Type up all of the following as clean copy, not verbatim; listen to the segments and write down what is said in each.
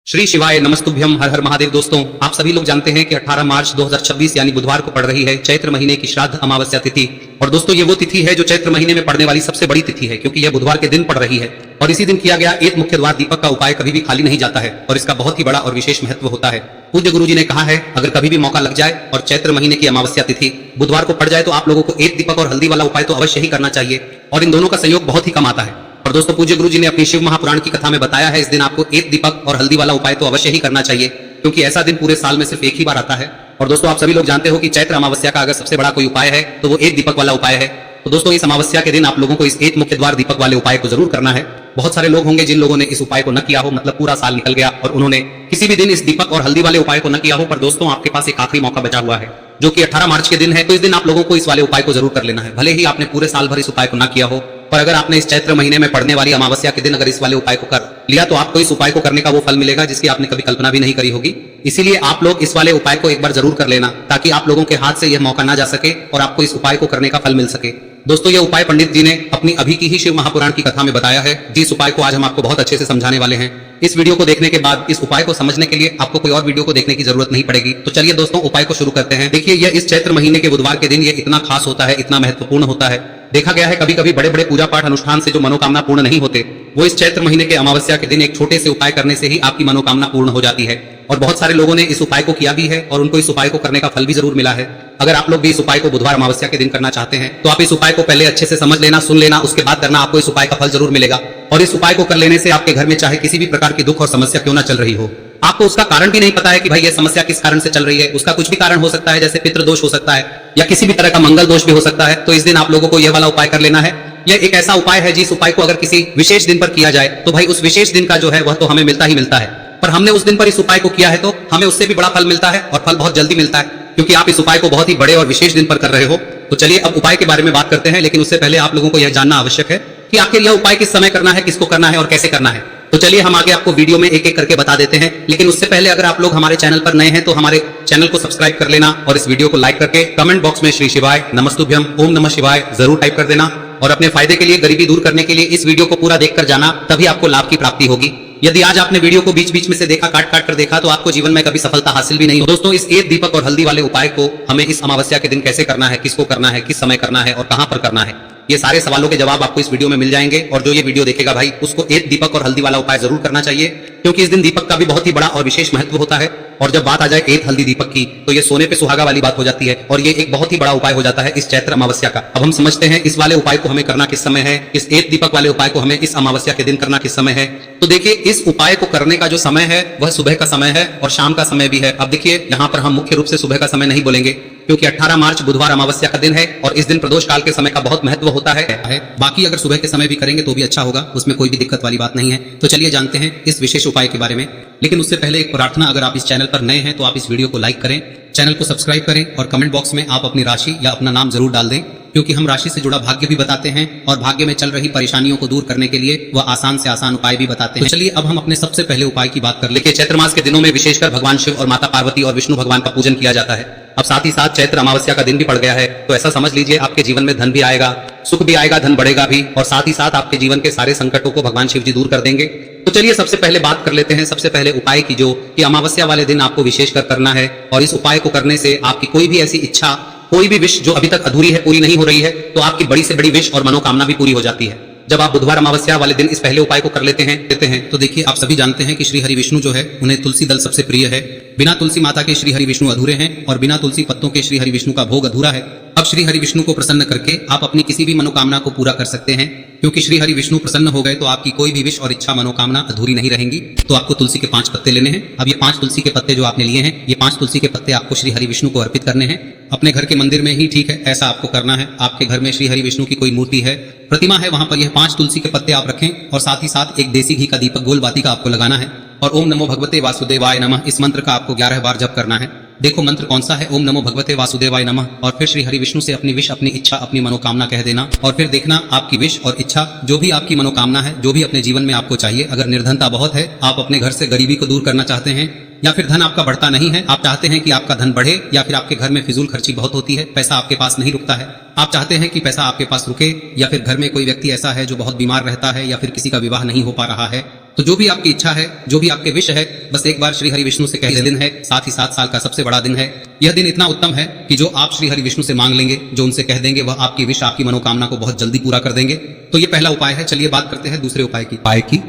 श्री शिवाय नमस्तुभ्यम हर हर महादेव। दोस्तों, आप सभी लोग जानते हैं कि 18 मार्च 2026 यानी बुधवार को पड़ रही है चैत्र महीने की श्राद्ध अमावस्या तिथि। और दोस्तों, ये वो तिथि है जो चैत्र महीने में पड़ने वाली सबसे बड़ी तिथि है, क्योंकि यह बुधवार के दिन पड़ रही है। और इसी दिन किया गया एक मुख्य द्वार दीपक का उपाय कभी भी खाली नहीं जाता है और इसका बहुत ही बड़ा और विशेष महत्व होता है। पूज्य गुरुजी ने कहा है, अगर कभी भी मौका लग जाए और चैत्र महीने की अमावस्या तिथि बुधवार को पड़ जाए तो आप लोगों को एक दीपक और हल्दी वाला उपाय तो अवश्य ही करना चाहिए, और इन दोनों का संयोग बहुत ही कम आता है। और दोस्तों, पूज्य गुरुजी ने अपनी शिव महापुराण की कथा में बताया है, इस दिन आपको एक दीपक और हल्दी वाला उपाय तो अवश्य ही करना चाहिए, क्योंकि ऐसा दिन पूरे साल में सिर्फ एक ही बार आता है। और दोस्तों, आप सभी लोग जानते हो कि चैत्र अमावस्या का अगर सबसे बड़ा कोई उपाय है तो वो एक दीपक वाला उपाय है। तो दोस्तों, इस अमावस्या के दिन आप लोगों को इस एक मुख्य द्वार दीपक वाले उपाय को जरूर करना है। बहुत सारे लोग होंगे जिन लोगों ने इस उपाय को न किया हो, मतलब पूरा साल निकल गया और उन्होंने किसी भी दिन इस दीपक और हल्दी वाले उपाय को न किया हो। पर दोस्तों, आपके पास एक आखिरी मौका बचा हुआ है, जो कि 18 मार्च के दिन है। तो इस दिन आप लोगों को इस वाले उपाय को जरूर कर लेना है। भले ही आपने पूरे साल भर इस उपाय को न किया हो, पर अगर आपने इस चैत्र महीने में पड़ने वाली अमावस्या के दिन अगर इस वाले उपाय को कर लिया तो आपको इस उपाय को करने का वो फल मिलेगा जिसकी आपने कभी कल्पना भी नहीं करी होगी। इसीलिए आप लोग इस वाले उपाय को एक बार जरूर कर लेना, ताकि आप लोगों के हाथ से यह मौका ना जा सके और आपको इस उपाय को करने का फल मिल सके। दोस्तों, यह उपाय पंडित जी ने अपनी अभी की ही शिव महापुराण की कथा में बताया है, जिस उपाय को आज हम आपको बहुत अच्छे से समझाने वाले हैं। इस वीडियो को देखने के बाद इस उपाय को समझने के लिए आपको कोई और वीडियो को देखने की जरूरत नहीं पड़ेगी। तो चलिए दोस्तों, उपाय को शुरू करते हैं। देखिए, यह इस चैत्र महीने के बुधवार के दिन ये इतना खास होता है, इतना महत्वपूर्ण होता है। देखा गया है कभी कभी बड़े बड़े पूजा पाठ अनुष्ठान से जो मनोकामना पूर्ण नहीं होते, वो इस चैत्र महीने के अमावस्या के दिन एक छोटे से उपाय करने से ही आपकी मनोकामना पूर्ण हो जाती है। और बहुत सारे लोगों ने इस उपाय को किया भी है और उनको इस उपाय को करने का फल भी जरूर मिला है। अगर आप लोग भी इस उपाय को बुधवार अमावस्या के दिन करना चाहते हैं तो आप इस उपाय को पहले अच्छे से समझ लेना, सुन लेना, उसके बाद करना। आपको इस उपाय का फल जरूर मिलेगा। और इस उपाय को कर लेने से आपके घर में चाहे किसी भी प्रकार की दुख और समस्या क्यों ना चल रही हो, आपको उसका कारण भी नहीं पता है कि भाई ये समस्या किस कारण से चल रही है, उसका कुछ भी कारण हो सकता है, जैसे पितृदोष हो सकता है या किसी भी तरह का मंगल दोष भी हो सकता है। तो इस दिन आप लोगों को यह वाला उपाय कर लेना है। यह एक ऐसा उपाय है जिस उपाय को अगर किसी विशेष दिन पर किया जाए तो भाई उस विशेष दिन का जो है वह तो हमें मिलता ही मिलता है, पर हमने उस दिन पर इस उपाय को किया है तो हमें उससे भी बड़ा फल मिलता है और फल बहुत जल्दी मिलता है, क्योंकि आप इस उपाय को बहुत ही बड़े और विशेष दिन पर कर रहे हो। तो चलिए अब उपाय के बारे में बात करते हैं, लेकिन उससे पहले आप लोगों को यह जानना आवश्यक है कि आखिर यह उपाय किस समय करना है, किसको करना है और कैसे करना है। तो चलिए हम आगे आपको वीडियो में एक एक करके बता देते हैं। लेकिन उससे पहले अगर आप लोग हमारे चैनल पर नए हैं तो हमारे चैनल को सब्सक्राइब कर लेना और इस वीडियो को लाइक करके कमेंट बॉक्स में श्री शिवाय नमस्तुभ्यम ओम नमः शिवाय जरूर टाइप कर देना। और अपने फायदे के लिए, गरीबी दूर करने के लिए इस वीडियो को पूरा देखकर जाना, तभी आपको लाभ की प्राप्ति होगी। यदि आज आपने वीडियो को बीच बीच में से देखा, काट काट कर देखा, तो आपको जीवन में कभी सफलता हासिल भी नहीं हो। दोस्तों, इस एक दीपक और हल्दी वाले उपाय को हमें इस अमावस्या के दिन कैसे करना है, किसको करना है, किस समय करना है और कहां पर करना है, ये सारे सवालों के जवाब आपको इस वीडियो में मिल जाएंगे। और जो ये वीडियो देखेगा भाई, उसको एक दीपक और हल्दी वाला उपाय जरूर करना चाहिए, क्योंकि इस दिन दीपक का भी बहुत ही बड़ा और विशेष महत्व होता है। और जब बात आ जाए एक हल्दी दीपक की, तो ये सोने पे सुहागा वाली बात हो जाती है और ये एक बहुत ही बड़ा उपाय हो जाता है इस चैत्र अमावस्या का। अब हम समझते हैं इस वाले उपाय को हमें करना किस समय है, इस एक दीपक वाले उपाय को हमें इस अमावस्या के दिन करना किस समय है। तो देखिए, इस उपाय को करने का जो समय है वह सुबह का समय है और शाम का समय भी है। अब देखिए, यहाँ पर हम मुख्य रूप से सुबह का समय नहीं बोलेंगे, क्योंकि 18 मार्च बुधवार अमावस्या का दिन है और इस दिन प्रदोष काल के समय का बहुत महत्व होता है। बाकी अगर सुबह के समय भी करेंगे तो भी अच्छा होगा, उसमें कोई भी दिक्कत वाली बात नहीं है। तो चलिए जानते हैं इस विशेष उपाय के बारे में। लेकिन उससे पहले एक प्रार्थना, अगर आप इस चैनल पर नए हैं तो आप इस वीडियो को लाइक करें, चैनल को सब्सक्राइब करें और कमेंट बॉक्स में आप अपनी राशि या अपना नाम जरूर डाल दें, क्योंकि हम राशि से जुड़ा भाग्य भी बताते हैं और भाग्य में चल रही परेशानियों को दूर करने के लिए वह आसान से आसान उपाय भी बताते हैं। तो चलिए अब हम अपने सबसे पहले उपाय की बात कर लेते हैं। चैत्र मास के दिनों में विशेषकर भगवान शिव और माता पार्वती और विष्णु भगवान का पूजन किया जाता है। अब साथ ही साथ चैत्र अमावस्या का दिन भी पड़ गया है, तो ऐसा समझ लीजिए आपके जीवन में धन भी आएगा, सुख भी आएगा, धन बढ़ेगा भी, और साथ ही साथ आपके जीवन के सारे संकटों को भगवान शिव जी दूर कर देंगे। तो चलिए सबसे पहले बात कर लेते हैं सबसे पहले उपाय की, जो कि अमावस्या वाले दिन आपको विशेषकर करना है। और इस उपाय को करने से आपकी कोई भी ऐसी इच्छा, कोई भी विश जो अभी तक अधूरी है, पूरी नहीं हो रही है, तो आपकी बड़ी से बड़ी विश और मनोकामना भी पूरी हो जाती है जब आप बुधवार अमावस्या वाले दिन इस पहले उपाय को कर लेते हैं। तो देखिए, आप सभी जानते हैं कि श्री हरि विष्णु जो है उन्हें तुलसी दल सबसे प्रिय है। बिना तुलसी माता के श्री हरि विष्णु अधूरे हैं और बिना तुलसी पत्तों के श्री हरि विष्णु का भोग अधूरा है। अब श्री हरि विष्णु को प्रसन्न करके आप अपनी किसी भी मनोकामना को पूरा कर सकते हैं, क्योंकि श्री हरि विष्णु प्रसन्न हो गए तो आपकी कोई भी विश और इच्छा, मनोकामना अधूरी नहीं रहेंगी। तो आपको तुलसी के 5 पत्ते लेने हैं। अब ये 5 तुलसी के पत्ते जो आपने लिए हैं, ये 5 तुलसी के पत्ते आपको श्री हरि विष्णु को अर्पित करने हैं। अपने घर के मंदिर में ही ठीक है, ऐसा आपको करना है। आपके घर में श्री हरि विष्णु की कोई मूर्ति है, प्रतिमा है, वहां पर यह 5 तुलसी के पत्ते आप रखें और साथ ही साथ एक देसी घी का दीपक गोल बाती का आपको लगाना है। और ओम नमो भगवते वासुदेवाय नमः इस मंत्र का आपको 11 बार जप करना है। देखो मंत्र कौन सा है, ओम नमो भगवते वासुदेवाय नमः, और फिर श्री हरि विष्णु से अपनी विश, अपनी इच्छा, अपनी मनोकामना कह देना। और फिर देखना आपकी विश और इच्छा, जो भी आपकी मनोकामना है, जो भी अपने जीवन में आपको चाहिए। अगर निर्धनता बहुत है, आप अपने घर से गरीबी को दूर करना चाहते हैं, या फिर धन आपका बढ़ता नहीं है, आप चाहते हैं कि आपका धन बढ़े, या फिर आपके घर में फिजूल खर्ची बहुत होती है, पैसा आपके पास नहीं रुकता है, आप चाहते हैं कि पैसा आपके पास रुके, या फिर घर में कोई व्यक्ति ऐसा है जो बहुत बीमार रहता है, या फिर किसी का विवाह नहीं हो पा रहा है, तो जो भी आपकी इच्छा है, जो भी आपके विश है, बस एक बार श्री हरि विष्णु से कह दिन है, साथ ही 7 साल का सबसे बड़ा दिन है। यह दिन इतना उत्तम है कि जो आप श्री हरि विष्णु से मांग लेंगे, जो उनसे कह देंगे, वह आपकी विश, आपकी मनोकामना को बहुत जल्दी पूरा कर देंगे। तो ये पहला उपाय है। चलिए बात करते हैं दूसरे उपाय की।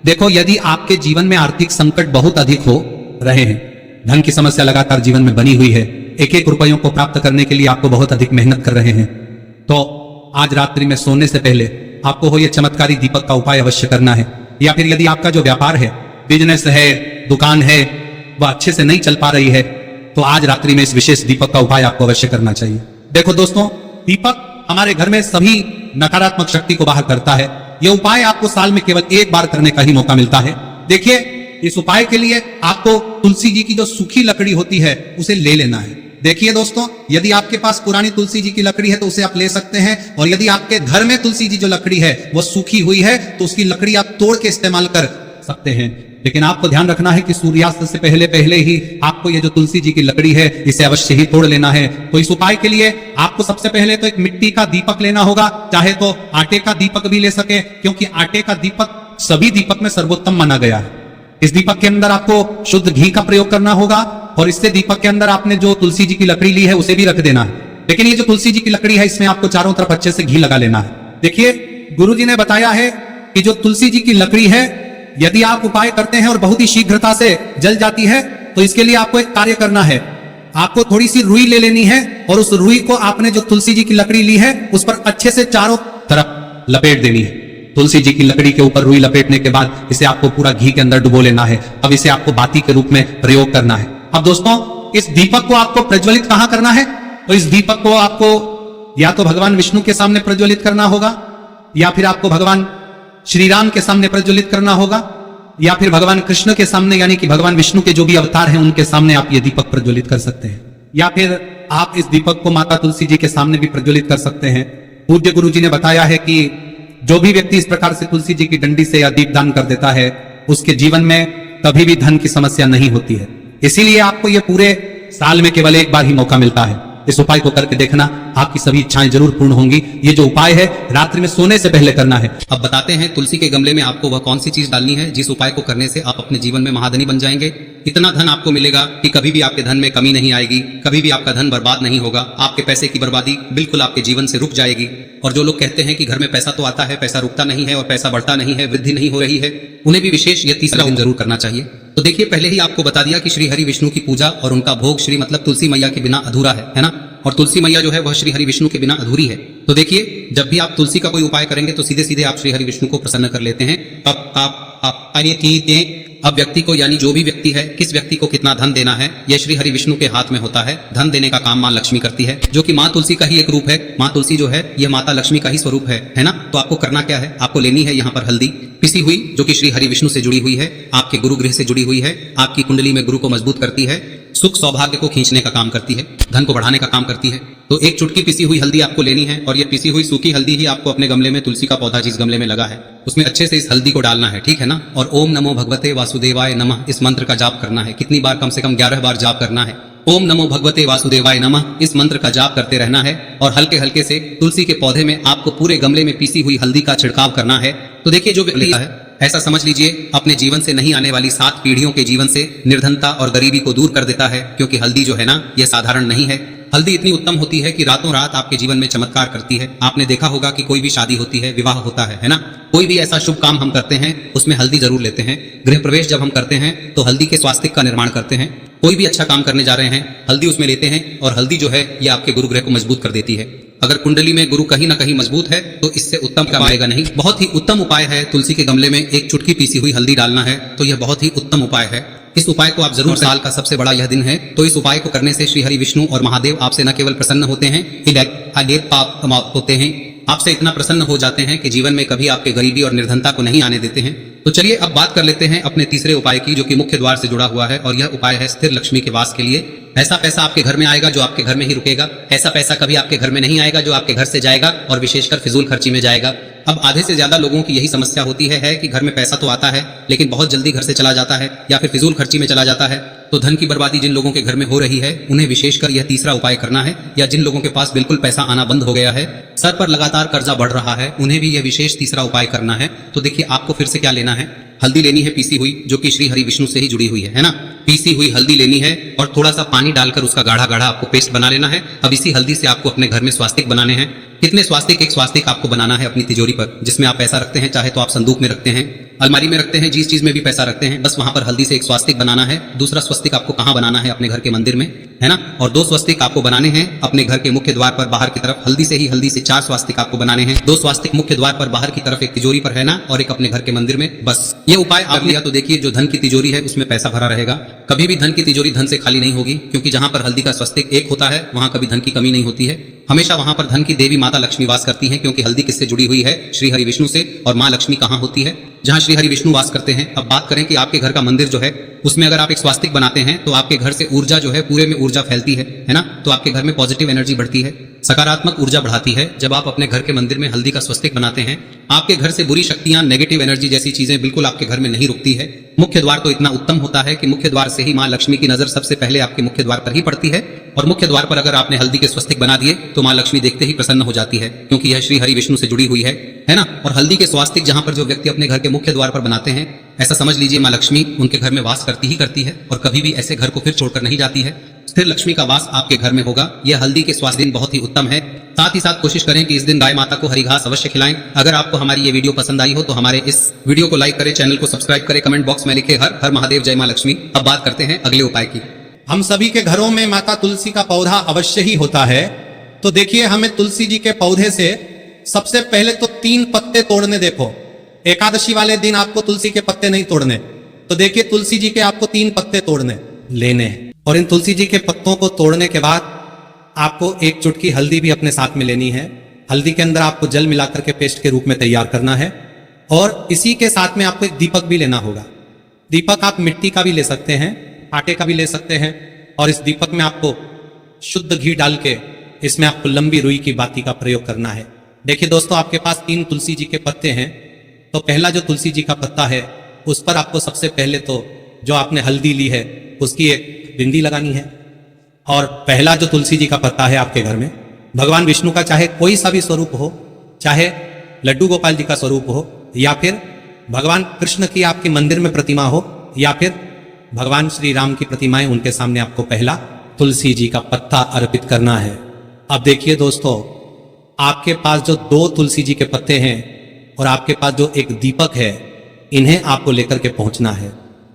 देखो, यदि आपके जीवन में आर्थिक संकट बहुत अधिक हो रहे हैं, धन की समस्या लगातार जीवन में बनी हुई है, एक एक रुपयों को प्राप्त करने के लिए आपको बहुत अधिक मेहनत कर रहे हैं, तो आज रात्रि में सोने से पहले आपको हो यह चमत्कारी दीपक का उपाय अवश्य करना है। या फिर यदि आपका जो व्यापार है, बिजनेस है, दुकान है, वह अच्छे से नहीं चल पा रही है, तो आज रात्रि में इस विशेष दीपक का उपाय आपको अवश्य करना चाहिए। देखो दोस्तों, दीपक हमारे घर में सभी नकारात्मक शक्ति को बाहर करता है। यह उपाय आपको साल में केवल एक बार करने का ही मौका मिलता है। देखिए, इस उपाय के लिए आपको तुलसी जी की जो सूखी लकड़ी होती है उसे ले लेना है। देखिए दोस्तों, यदि आपके पास पुरानी तुलसी जी की लकड़ी है तो उसे आप ले सकते हैं, और यदि आपके घर में तुलसी जी जो लकड़ी है वह सूखी हुई है तो उसकी लकड़ी आप तोड़ के इस्तेमाल कर सकते हैं। लेकिन आपको ध्यान रखना है कि सूर्यास्त से पहले पहले ही आपको ये जो तुलसी जी की लकड़ी है इसे अवश्य ही तोड़ लेना है। तो इस उपाय के लिए आपको सबसे पहले तो एक मिट्टी का दीपक लेना होगा, चाहे तो आटे का दीपक भी ले सके, क्योंकि आटे का दीपक सभी दीपक में सर्वोत्तम माना गया है। इस दीपक के अंदर आपको शुद्ध घी का प्रयोग करना होगा, और इससे दीपक के अंदर आपने जो तुलसी जी की लकड़ी ली है उसे भी रख देना है। लेकिन ये जो तुलसी जी की लकड़ी है, इसमें आपको चारों तरफ अच्छे से घी लगा लेना है। देखिए, गुरु जी ने बताया है कि जो तुलसी जी की लकड़ी है, यदि आप उपाय करते हैं और बहुत ही शीघ्रता से जल जाती है, तो इसके लिए आपको एक कार्य करना है। आपको थोड़ी सी रुई ले लेनी है, और उस रुई को आपने जो तुलसी जी की लकड़ी ली है उस पर अच्छे से चारों तरफ लपेट देनी है। तुलसी जी की लकड़ी के ऊपर रुई लपेटने के बाद इसे आपको पूरा घी के अंदर डुबो लेना है। अब इसे आपको बाती के रूप में प्रयोग करना है। अब दोस्तों, इस दीपक को आपको प्रज्वलित कहां करना है? तो इस दीपक को आपको या तो भगवान विष्णु के सामने प्रज्वलित करना होगा, या फिर आपको भगवान श्री राम के सामने प्रज्वलित करना होगा, या फिर भगवान कृष्ण के सामने, यानी कि भगवान विष्णु के जो भी अवतार हैं उनके सामने आप ये दीपक प्रज्वलित कर सकते हैं। या फिर आप इस दीपक को माता तुलसी जी के सामने भी प्रज्वलित कर सकते हैं। पूज्य गुरु जी ने बताया है कि जो भी व्यक्ति इस प्रकार से तुलसी जी की डंडी से या दीपदान कर देता है, उसके जीवन में कभी भी धन की समस्या नहीं होती है। इसीलिए आपको यह पूरे साल में केवल एक बार ही मौका मिलता है। इस उपाय को करके देखना, आपकी सभी इच्छाएं जरूर पूर्ण होंगी। ये जो उपाय है रात्रि में सोने से पहले करना है। अब बताते हैं तुलसी के गमले में आपको वह कौन सी चीज डालनी है जिस उपाय को करने से आप अपने जीवन में महाधनी बन जाएंगे। इतना धन आपको मिलेगा कि कभी भी आपके धन में कमी नहीं आएगी, कभी भी आपका धन बर्बाद नहीं होगा। आपके पैसे की बर्बादी बिल्कुल आपके जीवन से रुक जाएगी। और जो लोग कहते हैं कि घर में पैसा तो आता है, पैसा रुकता नहीं है और पैसा बढ़ता नहीं है, वृद्धि नहीं हो रही है, उन्हें भी विशेष यह तीसरा दिन जरूर करना चाहिए। तो देखिए, पहले ही आपको बता दिया कि श्री हरि विष्णु की पूजा और उनका भोग श्री मतलब तुलसी मैया के बिना अधूरा है ना। और तुलसी मैया जो है वह श्री हरि विष्णु के बिना अधूरी है। तो देखिए, जब भी आप तुलसी का कोई उपाय करेंगे तो सीधे सीधे आप श्री हरि विष्णु को प्रसन्न कर लेते हैं। अब व्यक्ति को, यानी जो भी व्यक्ति है, किस व्यक्ति को कितना धन देना है, यह श्री हरि विष्णु के हाथ में होता है। धन देने का काम मां लक्ष्मी करती है, जो कि मां तुलसी का ही एक रूप है। मां तुलसी जो है यह माता लक्ष्मी का ही स्वरूप है ना। तो आपको करना क्या है, आपको लेनी है यहाँ पर हल्दी पिसी हुई, जो कि श्री हरि विष्णु से जुड़ी हुई है, आपके गुरु गृह से जुड़ी हुई है, आपकी कुंडली में गुरु को मजबूत करती है, सुख सौभाग्य को खींचने का काम करती है, धन को बढ़ाने का काम करती है। तो एक चुटकी पिसी हुई हल्दी आपको लेनी है, और ये पिसी हुई सूखी हल्दी ही आपको अपने गमले में, तुलसी का पौधा जिस गमले में लगा है उसमें अच्छे से इस हल्दी को डालना है, ठीक है ना। और ओम नमो भगवते वासुदेवाय नमः इस मंत्र का जाप करना है। कितनी बार? कम से कम 11 बार जाप करना है। ओम नमो भगवते वासुदेवाय नमः इस मंत्र का जाप करते रहना है, और हल्के हल्के से तुलसी के पौधे में आपको पूरे गमले में पिसी हुई हल्दी का छिड़काव करना है। तो देखिए, जो व्यक्ति है, ऐसा समझ लीजिए अपने जीवन से नहीं आने वाली 7 पीढ़ियों के जीवन से निर्धनता और गरीबी को दूर कर देता है। क्योंकि हल्दी जो है ना, यह साधारण नहीं है। हल्दी इतनी उत्तम होती है कि रातों रात आपके जीवन में चमत्कार करती है। आपने देखा होगा कि कोई भी शादी होती है, विवाह होता है ना, कोई भी ऐसा शुभ काम हम करते हैं उसमें हल्दी जरूर लेते हैं। गृह प्रवेश जब हम करते हैं तो हल्दी के स्वास्तिक का निर्माण करते हैं। कोई भी अच्छा काम करने जा रहे हैं, हल्दी उसमें लेते हैं, और हल्दी जो है ये आपके गुरु ग्रह को मजबूत कर देती है। अगर कुंडली में गुरु कहीं ना कहीं मजबूत है तो इससे उत्तम काम आएगा नहीं। बहुत ही उत्तम उपाय है तुलसी के गमले में एक चुटकी पीसी हुई हल्दी डालना है। तो यह बहुत ही उत्तम उपाय है। इस उपाय को आप जरूर, साल का सबसे बड़ा यह दिन है, तो इस उपाय को करने से श्री हरि विष्णु और महादेव आपसे न केवल प्रसन्न होते हैं, होते हैं आपसे इतना प्रसन्न हो जाते हैं कि जीवन में कभी आपके गरीबी और निर्धनता को नहीं आने देते हैं। तो चलिए अब बात कर लेते हैं अपने तीसरे उपाय की, जो कि मुख्य द्वार से जुड़ा हुआ है, और यह उपाय है स्थिर लक्ष्मी के वास के लिए। ऐसा पैसा आपके घर में आएगा जो आपके घर में ही रुकेगा। ऐसा पैसा कभी आपके घर में नहीं आएगा जो आपके घर से जाएगा, और विशेषकर फिजूल खर्ची में जाएगा। अब आधे से ज्यादा लोगों की यही समस्या होती है कि घर में पैसा तो आता है लेकिन बहुत जल्दी घर से चला जाता है, या फिर फिजूल खर्ची में चला जाता है। तो धन की बर्बादी जिन लोगों के घर में हो रही है उन्हें विशेषकर यह तीसरा उपाय करना है। या जिन लोगों के पास बिल्कुल पैसा आना बंद हो गया है, सर पर लगातार कर्जा बढ़ रहा है, उन्हें भी यह विशेष तीसरा उपाय करना है। तो देखिए, आपको फिर से क्या लेना है, हल्दी लेनी है पीसी हुई, जो कि श्री हरि विष्णु से ही जुड़ी हुई है ना। पीसी हुई हल्दी लेनी है और थोड़ा सा पानी डालकर उसका गाढ़ा गाढ़ा आपको पेस्ट बना लेना है। अब इसी हल्दी से आपको अपने घर में स्वास्तिक बनाने हैं। कितने स्वास्तिक? एक स्वास्तिक आपको बनाना है अपनी तिजोरी पर, जिसमें आप पैसा रखते हैं, चाहे तो आप संदूक में रखते हैं, अलमारी में रखते हैं, जिस चीज में भी पैसा रखते हैं, बस वहां पर हल्दी से एक स्वास्तिक बनाना है। दूसरा स्वस्तिक आपको कहां बनाना है? अपने घर के मंदिर में, है ना। और 2 स्वस्तिक आपको बनाने हैं अपने घर के मुख्य द्वार पर बाहर की तरफ। हल्दी से 4 स्वास्तिक आपको बनाने हैं। 2 स्वास्तिक मुख्य द्वार पर बाहर की तरफ, एक तिजोरी पर है ना, और एक अपने घर के मंदिर में। बस ये उपाय आप लिया तो देखिए, जो धन की तिजोरी है उसमें पैसा भरा रहेगा। कभी भी धन की तिजोरी धन से खाली नहीं होगी, क्योंकि जहां पर हल्दी का स्वस्तिक एक होता है वहां कभी धन की कमी नहीं होती है। हमेशा वहां पर धन की देवी माता लक्ष्मी वास करती हैं, क्योंकि हल्दी किससे जुड़ी हुई है? श्री हरि विष्णु से। और माँ लक्ष्मी कहाँ होती है? जहां श्री हरि विष्णु वास करते हैं। अब बात करें कि आपके घर का मंदिर जो है उसमें अगर आप एक स्वास्तिक बनाते हैं तो आपके घर से ऊर्जा जो है, पूरे में ऊर्जा फैलती है ना। तो आपके घर में पॉजिटिव एनर्जी बढ़ती है, सकारात्मक ऊर्जा बढ़ाती है। जब आप अपने घर के मंदिर में हल्दी का स्वस्तिक बनाते हैं, आपके घर से बुरी शक्तियां, नेगेटिव एनर्जी जैसी चीजें बिल्कुल आपके घर में नहीं रुकती है। मुख्य द्वार तो इतना उत्तम होता है कि मुख्य द्वार से ही माँ लक्ष्मी की नजर सबसे पहले आपके मुख्य द्वार पर ही पड़ती है। और मुख्य द्वार पर अगर आपने हल्दी के स्वस्तिक बना दिए तो माँ लक्ष्मी देखते ही प्रसन्न हो जाती है, क्योंकि यह श्री हरि विष्णु से जुड़ी हुई है ना। और हल्दी के स्वास्तिक जहां पर जो व्यक्ति अपने घर के मुख्य द्वार पर बनाते हैं, ऐसा समझ लीजिए माँ लक्ष्मी उनके घर में वास करती है और कभी भी ऐसे घर को फिर छोड़कर नहीं जाती है। स्थिर लक्ष्मी का वास आपके घर में होगा। यह हल्दी के स्वास्थ्य दिन बहुत ही उत्तम है। साथ ही साथ कोशिश करें कि इस दिन गाय माता को हरी घास अवश्य खिलाएं। अगर आपको हमारी ये वीडियो पसंद आई हो तो हमारे इस वीडियो को लाइक करें, चैनल को सब्सक्राइब करें, कमेंट बॉक्स में लिखे हर हर महादेव, जय मां लक्ष्मी। अब बात करते हैं अगले उपाय की। हम सभी के घरों में माता तुलसी का पौधा अवश्य ही होता है। तो देखिए, हमें तुलसी जी के पौधे से सबसे पहले तो 3 पत्ते तोड़ने। देखो, एकादशी वाले दिन आपको तुलसी के पत्ते नहीं तोड़ने। तो देखिए, तुलसी जी के आपको 3 पत्ते तोड़ने लेने हैं। और इन तुलसी जी के पत्तों को तोड़ने के बाद आपको 1 चुटकी हल्दी भी अपने साथ में लेनी है। हल्दी के अंदर आपको जल मिलाकर के पेस्ट के रूप में तैयार करना है। और इसी के साथ में आपको एक दीपक भी लेना होगा। दीपक आप मिट्टी का भी ले सकते हैं, आटे का भी ले सकते हैं। और इस दीपक में आपको शुद्ध घी डाल के इसमें आपको लंबी रुई की बाती का प्रयोग करना है। देखिए दोस्तों, आपके पास 3 तुलसी जी के पत्ते हैं। तो पहला जो तुलसी जी का पत्ता है उस पर आपको सबसे पहले तो जो आपने हल्दी ली है उसकी एक बिंदी लगानी है। और पहला जो तुलसी जी का पत्ता है आपके घर में, भगवान विष्णु का चाहे कोई सा भी स्वरूप हो, चाहे लड्डू गोपाल जी का स्वरूप हो, या फिर भगवान कृष्ण की आपके मंदिर में प्रतिमा हो, या फिर भगवान श्री राम की प्रतिमाएं, उनके सामने आपको पहला तुलसी जी का पत्ता अर्पित करना है। अब देखिए दोस्तों, आपके पास जो 2 तुलसी जी के पत्ते हैं और आपके पास जो एक दीपक है, इन्हें आपको लेकर के पहुंचना है।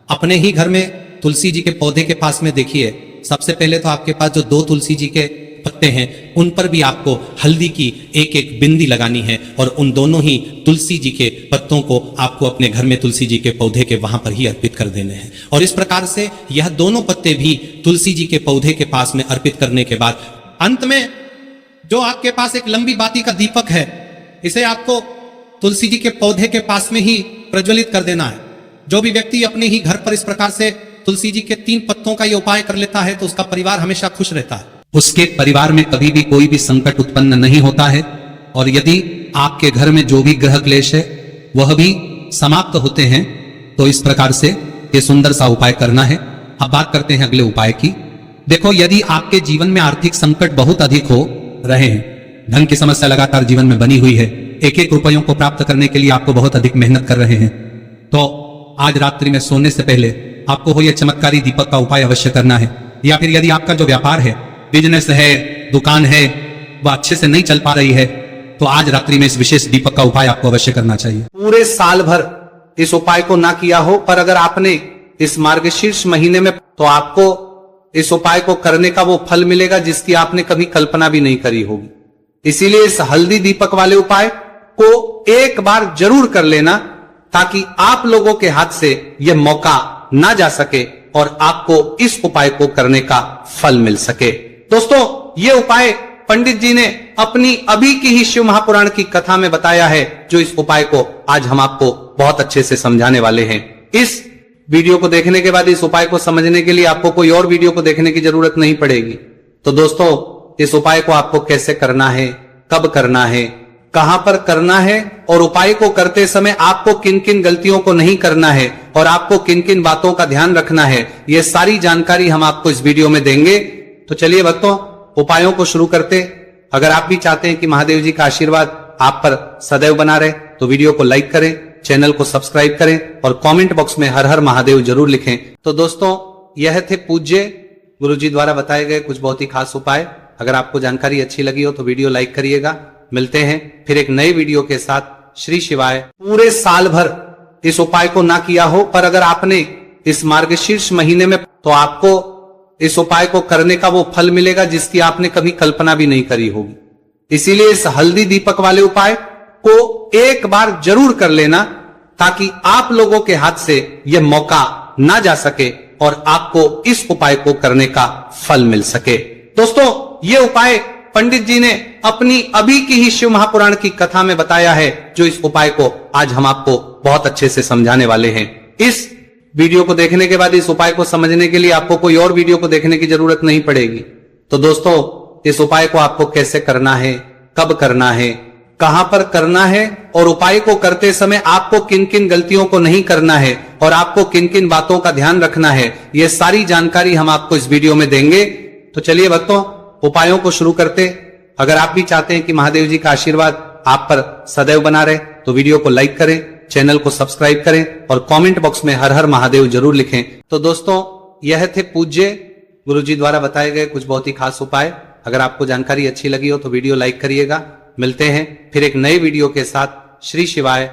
अपने ही घर में तुलसी जी के पौधे के पास में देखिए, सबसे पहले तो आपके पास जो 2 तुलसी जी के पत्ते हैं उन पर भी आपको हल्दी की एक बिंदी लगानी है। और उन दोनों ही तुलसी जी के पत्तों को आपको अपने घर में तुलसी जी के पौधे के वहां पर ही अर्पित कर देने हैं। और इस प्रकार से यह दोनों पत्ते भी तुलसी जी के पौधे के पास में अर्पित करने के बाद अंत में जो आपके पास एक लंबी बाती का दीपक है, इसे आपको तुलसी जी के पौधे के पास में ही प्रज्वलित कर देना है। जो भी व्यक्ति अपने ही घर पर इस प्रकार से तुलसी जी के 3 पत्तों का ये उपाय कर लेता है तो उसका परिवार हमेशा खुश रहता है। उसके परिवार में कभी भी कोई भी संकट उत्पन्न नहीं होता है। और यदि आपके घर में जो भी ग्रह क्लेश है वह भी समाप्त होते हैं। तो इस प्रकार से ये सुंदर सा उपाय करना है। अब बात करते हैं अगले उपाय की। देखो, यदि आपके जीवन में आर्थिक संकट बहुत अधिक हो रहे हैं, धन की समस्या लगातार जीवन में बनी हुई है, एक एक रुपयों को प्राप्त करने के लिए आपको बहुत अधिक मेहनत कर रहे हैं, तो आज रात्रि में सोने से पहले आपको हो यह चमत्कारी दीपक का उपाय अवश्य करना है। या फिर यदि आपका जो व्यापार है, बिजनेस है, दुकान है, वह अच्छे से नहीं चल पा रही है, तो आज रात्रि में इस विशेष दीपक का उपाय आपको अवश्य करना चाहिए। पूरे साल भर इस उपाय को ना किया हो, पर अगर आपने इस मार्गशीर्ष महीने में, तो आपको इस उपाय को करने का वो फल मिलेगा जिसकी आपने कभी कल्पना भी नहीं करी होगी। इसीलिए इस हल्दी दीपक वाले उपाय को एक बार जरूर कर लेना, ताकि आप लोगों के हाथ से यह मौका ना जा सके और आपको इस उपाय को करने का फल मिल सके। दोस्तों, ये उपाय पंडित जी ने अपनी अभी की ही शिव महापुराण की कथा में बताया है, जो इस उपाय को आज हम आपको बहुत अच्छे से समझाने वाले हैं। इस वीडियो को देखने के बाद इस उपाय को समझने के लिए आपको कोई और वीडियो को देखने की जरूरत नहीं पड़ेगी। तो दोस्तों, इस उपाय को आपको कैसे करना है, कब करना है, कहां पर करना है, और उपाय को करते समय आपको किन किन गलतियों को नहीं करना है और आपको किन किन बातों का ध्यान रखना है, यह सारी जानकारी हम आपको इस वीडियो में देंगे। तो चलिए भक्तों, उपायों को शुरू करते। अगर आप भी चाहते हैं कि महादेव जी का आशीर्वाद आप पर सदैव बना रहे, तो वीडियो को लाइक करें, चैनल को सब्सक्राइब करें और कमेंट बॉक्स में हर हर महादेव जरूर लिखें। तो दोस्तों, यह थे पूज्य गुरुजी द्वारा बताए गए कुछ बहुत ही खास उपाय। अगर आपको जानकारी अच्छी लगी हो तो वीडियो लाइक करिएगा। मिलते हैं फिर एक नए वीडियो के साथ। श्री शिवाय। पूरे साल भर इस उपाय को ना किया हो, पर अगर आपने इस मार्गशीर्ष महीने में, तो आपको इस उपाय को करने का वो फल मिलेगा जिसकी आपने कभी कल्पना भी नहीं करी होगी। इसीलिए इस हल्दी दीपक वाले उपाय को एक बार जरूर कर लेना, ताकि आप लोगों के हाथ से यह मौका ना जा सके और आपको इस उपाय को करने का फल मिल सके। दोस्तों, ये उपाय पंडित जी ने अपनी अभी की ही शिव महापुराण की कथा में बताया है, जो इस उपाय को आज हम आपको बहुत अच्छे से समझाने वाले हैं। इस वीडियो को देखने के बाद इस उपाय को समझने के लिए आपको कोई और वीडियो को देखने की जरूरत नहीं पड़ेगी। तो दोस्तों, इस उपाय को आपको कैसे करना है, कब करना है, कहां पर करना है और उपाय को करते समय आपको किन किन गलतियों को नहीं करना है और आपको किन किन बातों का ध्यान रखना है, यह सारी जानकारी हम आपको इस वीडियो में देंगे। तो चलिए भक्तों, उपायों को शुरू करते। अगर आप भी चाहते हैं कि महादेव जी का आशीर्वाद आप पर सदैव बना रहे, तो वीडियो को लाइक करें, चैनल को सब्सक्राइब करें और कमेंट बॉक्स में हर हर महादेव जरूर लिखें। तो दोस्तों, यह थे पूज्य गुरुजी द्वारा बताए गए कुछ बहुत ही खास उपाय। अगर आपको जानकारी अच्छी लगी हो तो वीडियो लाइक करिएगा। मिलते हैं फिर एक नए वीडियो के साथ। श्री शिवाय।